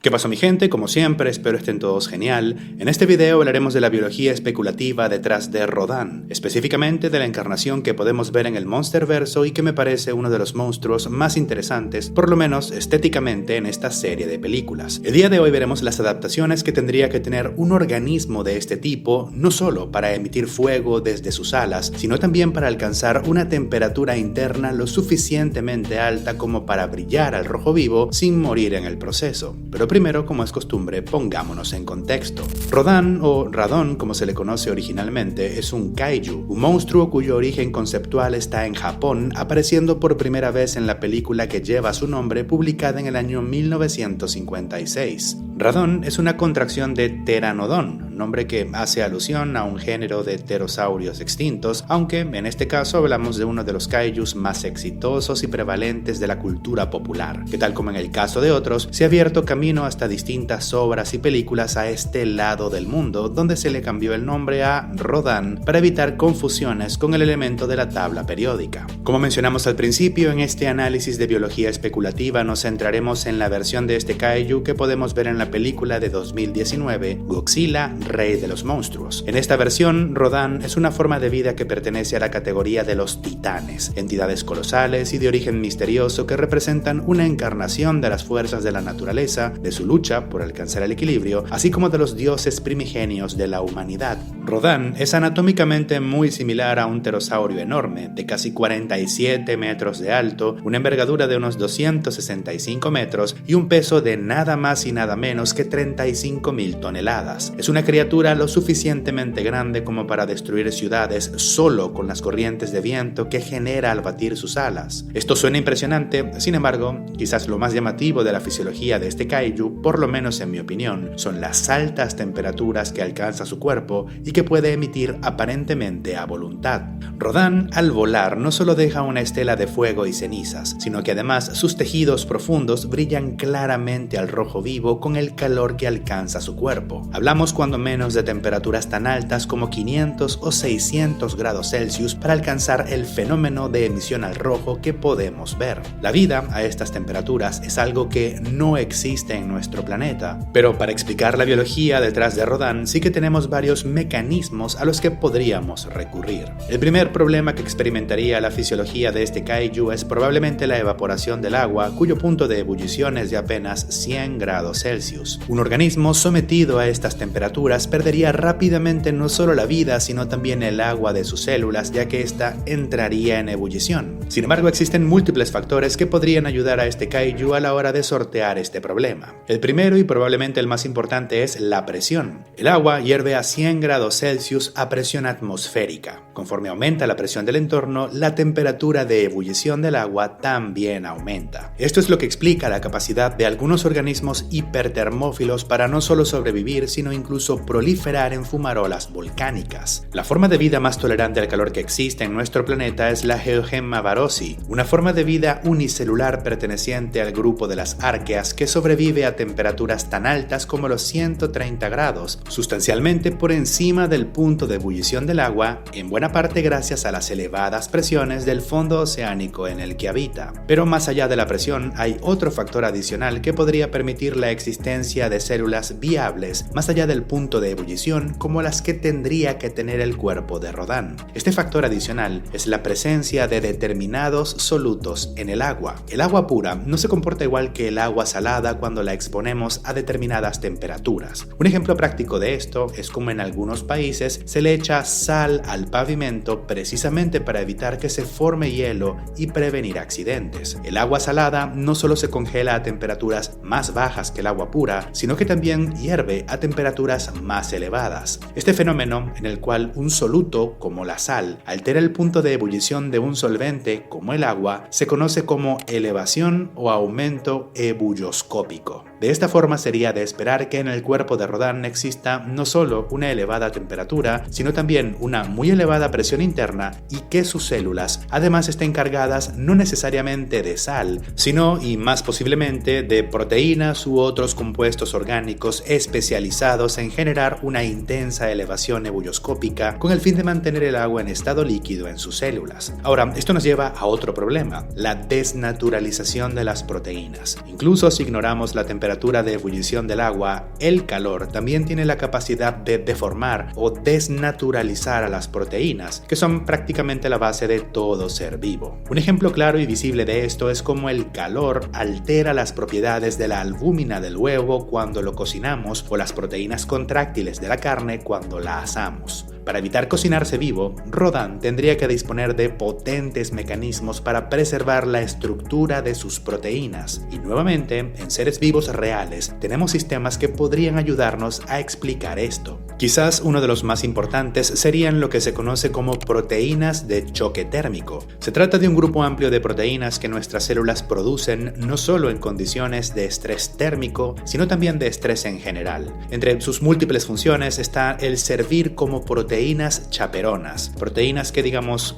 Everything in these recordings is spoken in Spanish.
¿Qué pasó, mi gente? Como siempre, espero estén todos genial. En este video hablaremos de la biología especulativa detrás de Rodan, específicamente de la encarnación que podemos ver en el Monsterverso y que me parece uno de los monstruos más interesantes, por lo menos estéticamente, en esta serie de películas. El día de hoy veremos las adaptaciones que tendría que tener un organismo de este tipo, no solo para emitir fuego desde sus alas, sino también para alcanzar una temperatura interna lo suficientemente alta como para brillar al rojo vivo sin morir en el proceso. Pero primero, como es costumbre, pongámonos en contexto. Rodan, o Radon como se le conoce originalmente, es un kaiju, un monstruo cuyo origen conceptual está en Japón, apareciendo por primera vez en la película que lleva su nombre, publicada en el año 1956. Radon es una contracción de Pteranodon, nombre que hace alusión a un género de pterosaurios extintos, aunque en este caso hablamos de uno de los kaijus más exitosos y prevalentes de la cultura popular, que tal como en el caso de otros, se ha abierto camino hasta distintas obras y películas a este lado del mundo, donde se le cambió el nombre a Rodan para evitar confusiones con el elemento de la tabla periódica. Como mencionamos al principio, en este análisis de biología especulativa nos centraremos en la versión de este kaiju que podemos ver en la película de 2019, Godzilla, Rey de los Monstruos. En esta versión, Rodan es una forma de vida que pertenece a la categoría de los titanes, entidades colosales y de origen misterioso que representan una encarnación de las fuerzas de la naturaleza, de su lucha por alcanzar el equilibrio, así como de los dioses primigenios de la humanidad. Rodan es anatómicamente muy similar a un pterosaurio enorme, de casi 47 metros de alto, una envergadura de unos 265 metros y un peso de nada más y nada menos que 35.000 toneladas. Es una criatura lo suficientemente grande como para destruir ciudades solo con las corrientes de viento que genera al batir sus alas. Esto suena impresionante, sin embargo, quizás lo más llamativo de la fisiología de este kaiju, por lo menos en mi opinión, son las altas temperaturas que alcanza su cuerpo y que puede emitir aparentemente a voluntad. Rodan, al volar, no solo deja una estela de fuego y cenizas, sino que además sus tejidos profundos brillan claramente al rojo vivo con el calor que alcanza su cuerpo. Hablamos cuando menos de temperaturas tan altas como 500 o 600 grados Celsius para alcanzar el fenómeno de emisión al rojo que podemos ver. La vida a estas temperaturas es algo que no existe en nuestro planeta, pero para explicar la biología detrás de Rodan sí que tenemos varios mecanismos a los que podríamos recurrir. El primer problema que experimentaría la fisiología de este kaiju es probablemente la evaporación del agua, cuyo punto de ebullición es de apenas 100 grados Celsius. Un organismo sometido a estas temperaturas perdería rápidamente no solo la vida, sino también el agua de sus células, ya que ésta entraría en ebullición. Sin embargo, existen múltiples factores que podrían ayudar a este kaiju a la hora de sortear este problema. El primero y probablemente el más importante es la presión. El agua hierve a 100 grados Celsius a presión atmosférica. Conforme aumenta la presión del entorno, la temperatura de ebullición del agua también aumenta. Esto es lo que explica la capacidad de algunos organismos hipertermófilos para no solo sobrevivir, sino incluso proliferar en fumarolas volcánicas. La forma de vida más tolerante al calor que existe en nuestro planeta es la Geogemma barosi, una forma de vida unicelular perteneciente al grupo de las árqueas que sobrevive a temperaturas tan altas como los 130 grados, sustancialmente por encima del punto de ebullición del agua, en buena parte gracias a las elevadas presiones del fondo oceánico en el que habita. Pero más allá de la presión, hay otro factor adicional que podría permitir la existencia de células viables más allá del punto de ebullición, como las que tendría que tener el cuerpo de Rodan. Este factor adicional es la presencia de determinados solutos en el agua. El agua pura no se comporta igual que el agua salada cuando la exponemos a determinadas temperaturas. Un ejemplo práctico de esto es como en algunos países se le echa sal al pavimento precisamente para evitar que se forme hielo y prevenir accidentes. El agua salada no solo se congela a temperaturas más bajas que el agua pura, sino que también hierve a temperaturas más elevadas. Este fenómeno, en el cual un soluto, como la sal, altera el punto de ebullición de un solvente, como el agua, se conoce como elevación o aumento ebulloscópico. De esta forma sería de esperar que en el cuerpo de Rodan exista no solo una elevada temperatura, sino también una muy elevada presión interna y que sus células además estén cargadas no necesariamente de sal, sino y más posiblemente de proteínas u otros compuestos orgánicos especializados en generar una intensa elevación ebulloscópica con el fin de mantener el agua en estado líquido en sus células. Ahora, esto nos lleva a otro problema, la desnaturalización de las proteínas. Incluso si ignoramos la temperatura temperatura de ebullición del agua, el calor también tiene la capacidad de deformar o desnaturalizar a las proteínas, que son prácticamente la base de todo ser vivo. Un ejemplo claro y visible de esto es cómo el calor altera las propiedades de la albúmina del huevo cuando lo cocinamos o las proteínas contráctiles de la carne cuando la asamos. Para evitar cocinarse vivo, Rodin tendría que disponer de potentes mecanismos para preservar la estructura de sus proteínas. Y nuevamente, en seres vivos reales, tenemos sistemas que podrían ayudarnos a explicar esto. Quizás uno de los más importantes serían lo que se conoce como proteínas de choque térmico. Se trata de un grupo amplio de proteínas que nuestras células producen no solo en condiciones de estrés térmico, sino también de estrés en general. Entre sus múltiples funciones está el servir como proteínas chaperonas, proteínas que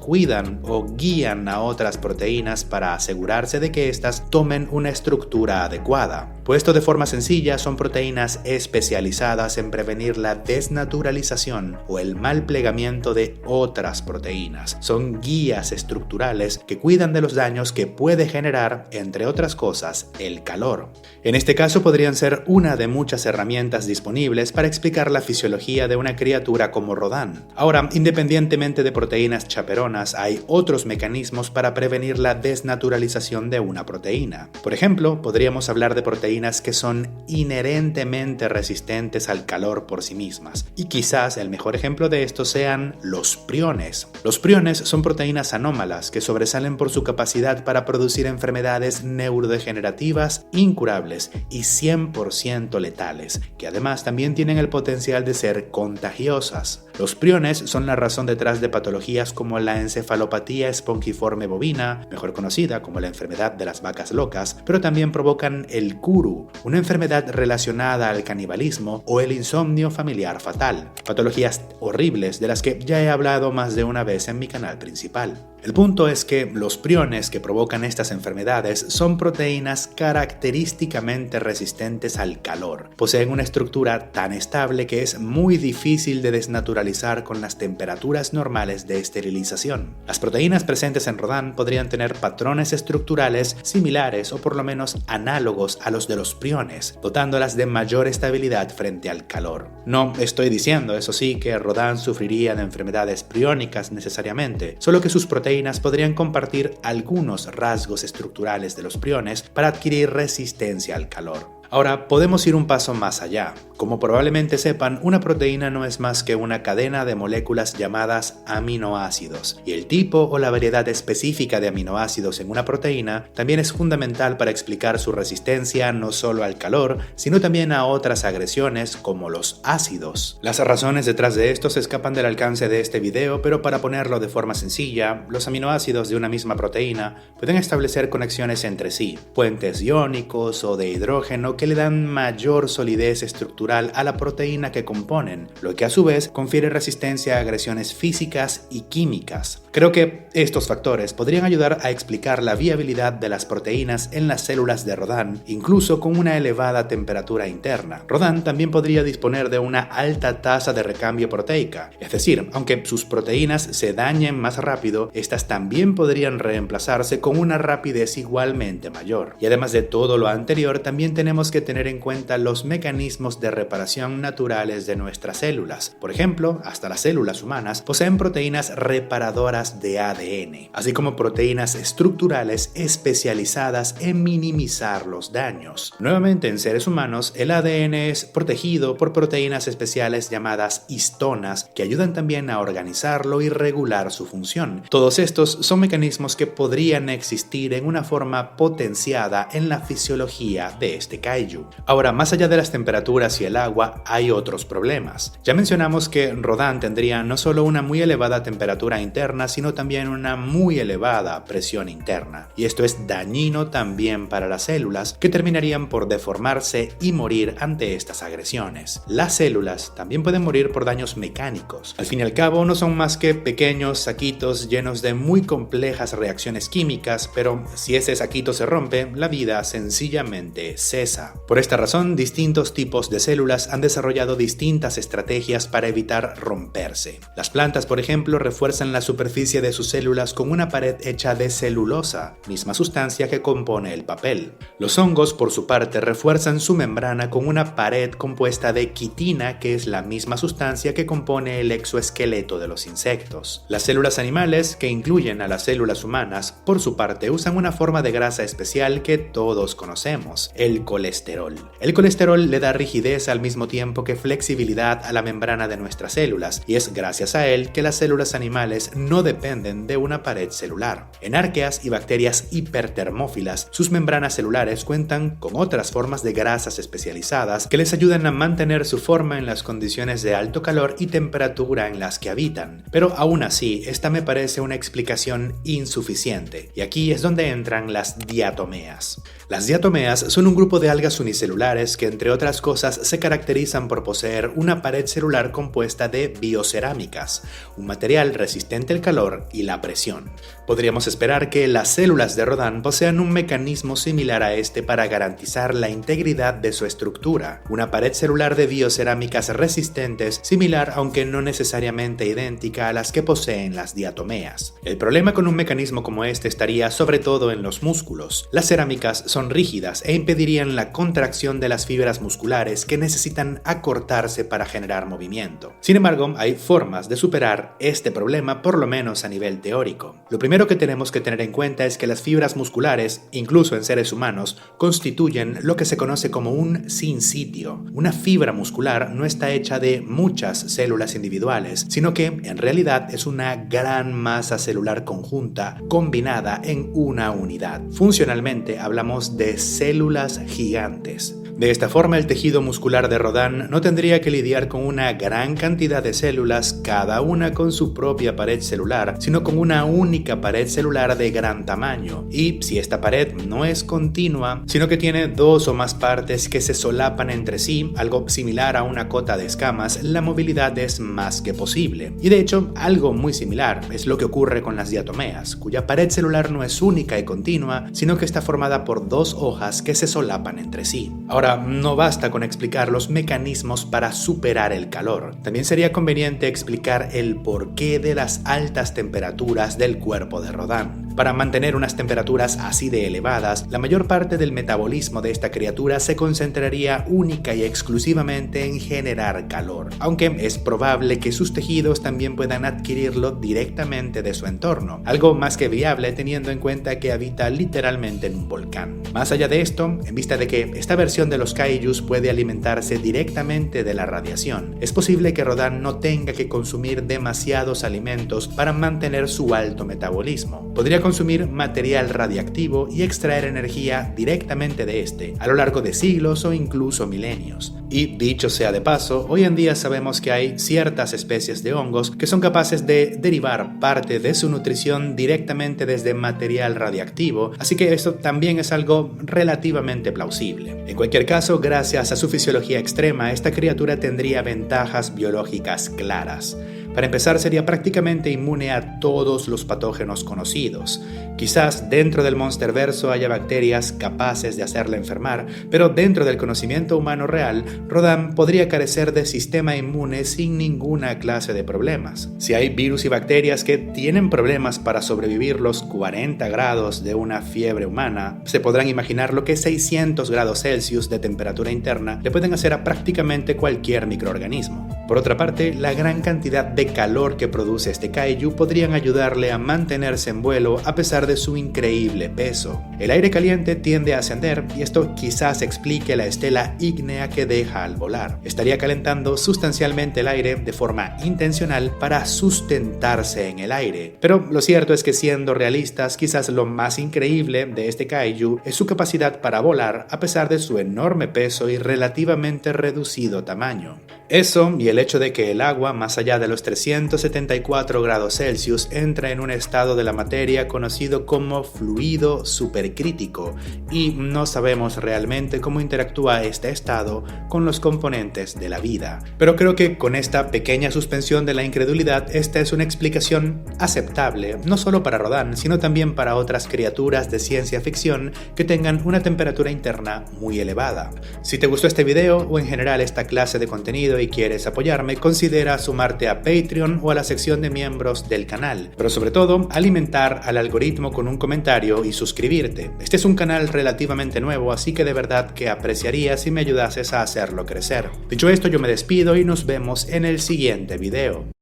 cuidan o guían a otras proteínas para asegurarse de que éstas tomen una estructura adecuada. Puesto de forma sencilla, son proteínas especializadas en prevenir la desnaturalización o el mal plegamiento de otras proteínas. Son guías estructurales que cuidan de los daños que puede generar, entre otras cosas, el calor. En este caso podrían ser una de muchas herramientas disponibles para explicar la fisiología de una criatura como Rodin. Ahora, independientemente de proteínas chaperonas, hay otros mecanismos para prevenir la desnaturalización de una proteína. Por ejemplo, podríamos hablar de proteínas que son inherentemente resistentes al calor por sí mismas. Y quizás el mejor ejemplo de esto sean los priones. Los priones son proteínas anómalas que sobresalen por su capacidad para producir enfermedades neurodegenerativas incurables y 100% letales, que además también tienen el potencial de ser contagiosas. Los priones son la razón detrás de patologías como la encefalopatía espongiforme bovina, mejor conocida como la enfermedad de las vacas locas, pero también provocan el Kuru, una enfermedad relacionada al canibalismo, o el insomnio familiar fatal, patologías horribles de las que ya he hablado más de una vez en mi canal principal. El punto es que los priones que provocan estas enfermedades son proteínas característicamente resistentes al calor. Poseen una estructura tan estable que es muy difícil de desnaturalizar con las temperaturas normales de esterilización. Las proteínas presentes en Rodin podrían tener patrones estructurales similares o por lo menos análogos a los de los priones, dotándolas de mayor estabilidad frente al calor. No estoy diciendo, eso sí, que Rodin sufriría de enfermedades priónicas necesariamente, solo que sus proteínas podrían compartir algunos rasgos estructurales de los priones para adquirir resistencia al calor. Ahora, podemos ir un paso más allá. Como probablemente sepan, una proteína no es más que una cadena de moléculas llamadas aminoácidos, y el tipo o la variedad específica de aminoácidos en una proteína también es fundamental para explicar su resistencia no solo al calor, sino también a otras agresiones como los ácidos. Las razones detrás de esto se escapan del alcance de este video, pero para ponerlo de forma sencilla, los aminoácidos de una misma proteína pueden establecer conexiones entre sí, puentes iónicos o de hidrógeno que le dan mayor solidez estructural a la proteína que componen, lo que a su vez confiere resistencia a agresiones físicas y químicas. Creo que estos factores podrían ayudar a explicar la viabilidad de las proteínas en las células de Rodin, incluso con una elevada temperatura interna. Rodin también podría disponer de una alta tasa de recambio proteica, es decir, aunque sus proteínas se dañen más rápido, estas también podrían reemplazarse con una rapidez igualmente mayor. Y además de todo lo anterior, también tenemos que tener en cuenta los mecanismos de reparación naturales de nuestras células. Por ejemplo, hasta las células humanas poseen proteínas reparadoras de ADN, así como proteínas estructurales especializadas en minimizar los daños. Nuevamente, en seres humanos, el ADN es protegido por proteínas especiales llamadas histonas, que ayudan también a organizarlo y regular su función. Todos estos son mecanismos que podrían existir en una forma potenciada en la fisiología de este kaiju. Ahora, más allá de las temperaturas y el agua, hay otros problemas. Ya mencionamos que Rodin tendría no solo una muy elevada temperatura interna, sino también una muy elevada presión interna. Y esto es dañino también para las células, que terminarían por deformarse y morir ante estas agresiones. Las células también pueden morir por daños mecánicos. Al fin y al cabo, no son más que pequeños saquitos llenos de muy complejas reacciones químicas, pero si ese saquito se rompe, la vida sencillamente cesa. Por esta razón, distintos tipos de células han desarrollado distintas estrategias para evitar romperse. Las plantas, por ejemplo, refuerzan la superficie superficie de sus células con una pared hecha de celulosa, misma sustancia que compone el papel. Los hongos, por su parte, refuerzan su membrana con una pared compuesta de quitina, que es la misma sustancia que compone el exoesqueleto de los insectos. Las células animales, que incluyen a las células humanas, por su parte, usan una forma de grasa especial que todos conocemos, el colesterol. El colesterol le da rigidez al mismo tiempo que flexibilidad a la membrana de nuestras células, y es gracias a él que las células animales no dependen de una pared celular. En arqueas y bacterias hipertermófilas, sus membranas celulares cuentan con otras formas de grasas especializadas que les ayudan a mantener su forma en las condiciones de alto calor y temperatura en las que habitan. Pero aún así, esta me parece una explicación insuficiente, y aquí es donde entran las diatomeas. Las diatomeas son un grupo de algas unicelulares que, entre otras cosas, se caracterizan por poseer una pared celular compuesta de biocerámicas, un material resistente al calor y la presión. Podríamos esperar que las células de Rodin posean un mecanismo similar a este para garantizar la integridad de su estructura, una pared celular de biocerámicas resistentes similar, aunque no necesariamente idéntica a las que poseen las diatomeas. El problema con un mecanismo como este estaría sobre todo en los músculos. Las cerámicas son rígidas e impedirían la contracción de las fibras musculares que necesitan acortarse para generar movimiento. Sin embargo, hay formas de superar este problema, por lo menos a nivel teórico. Lo primero que tenemos que tener en cuenta es que las fibras musculares, incluso en seres humanos, constituyen lo que se conoce como un sinsitio. Una fibra muscular no está hecha de muchas células individuales, sino que en realidad es una gran masa celular conjunta combinada en una unidad. Funcionalmente hablamos de células gigantes. De esta forma, el tejido muscular de Rodin no tendría que lidiar con una gran cantidad de células, cada una con su propia pared celular, sino con una única pared celular de gran tamaño. Y si esta pared no es continua, sino que tiene dos o más partes que se solapan entre sí, algo similar a una cota de escamas, la movilidad es más que posible. Y de hecho, algo muy similar es lo que ocurre con las diatomeas, cuya pared celular no es única y continua, sino que está formada por dos hojas que se solapan entre sí. Ahora, no basta con explicar los mecanismos para superar el calor. También sería conveniente explicar el porqué de las altas temperaturas del cuerpo de Rodin. Para mantener unas temperaturas así de elevadas, la mayor parte del metabolismo de esta criatura se concentraría única y exclusivamente en generar calor, aunque es probable que sus tejidos también puedan adquirirlo directamente de su entorno, algo más que viable teniendo en cuenta que habita literalmente en un volcán. Más allá de esto, en vista de que esta versión de los kaijus puede alimentarse directamente de la radiación, es posible que Rodin no tenga que consumir demasiados alimentos para mantener su alto metabolismo. Podría consumir material radiactivo y extraer energía directamente de este a lo largo de siglos o incluso milenios. Y dicho sea de paso, hoy en día sabemos que hay ciertas especies de hongos que son capaces de derivar parte de su nutrición directamente desde material radiactivo, así que esto también es algo relativamente plausible. En cualquier caso, gracias a su fisiología extrema, esta criatura tendría ventajas biológicas claras. Para empezar, sería prácticamente inmune a todos los patógenos conocidos. Quizás dentro del Monsterverso haya bacterias capaces de hacerla enfermar, pero dentro del conocimiento humano real, Rodin podría carecer de sistema inmune sin ninguna clase de problemas. Si hay virus y bacterias que tienen problemas para sobrevivir los 40 grados de una fiebre humana, se podrán imaginar lo que 600 grados Celsius de temperatura interna le pueden hacer a prácticamente cualquier microorganismo. Por otra parte, la gran cantidad de calor que produce este kaiju podrían ayudarle a mantenerse en vuelo a pesar de su increíble peso. El aire caliente tiende a ascender y esto quizás explique la estela ígnea que deja al volar. Estaría calentando sustancialmente el aire de forma intencional para sustentarse en el aire. Pero lo cierto es que, siendo realistas, quizás lo más increíble de este kaiju es su capacidad para volar a pesar de su enorme peso y relativamente reducido tamaño. Eso y el hecho de que el agua, más allá de los 374 grados Celsius, entra en un estado de la materia conocido como fluido supercrítico, y no sabemos realmente cómo interactúa este estado con los componentes de la vida. Pero creo que con esta pequeña suspensión de la incredulidad, esta es una explicación aceptable, no solo para Rodin, sino también para otras criaturas de ciencia ficción que tengan una temperatura interna muy elevada. Si te gustó este video o en general esta clase de contenido, contenido y quieres apoyarme, considera sumarte a Patreon o a la sección de miembros del canal, pero sobre todo alimentar al algoritmo con un comentario y suscribirte. Este es un canal relativamente nuevo, así que de verdad que apreciaría si me ayudases a hacerlo crecer. Dicho esto, yo me despido y nos vemos en el siguiente video.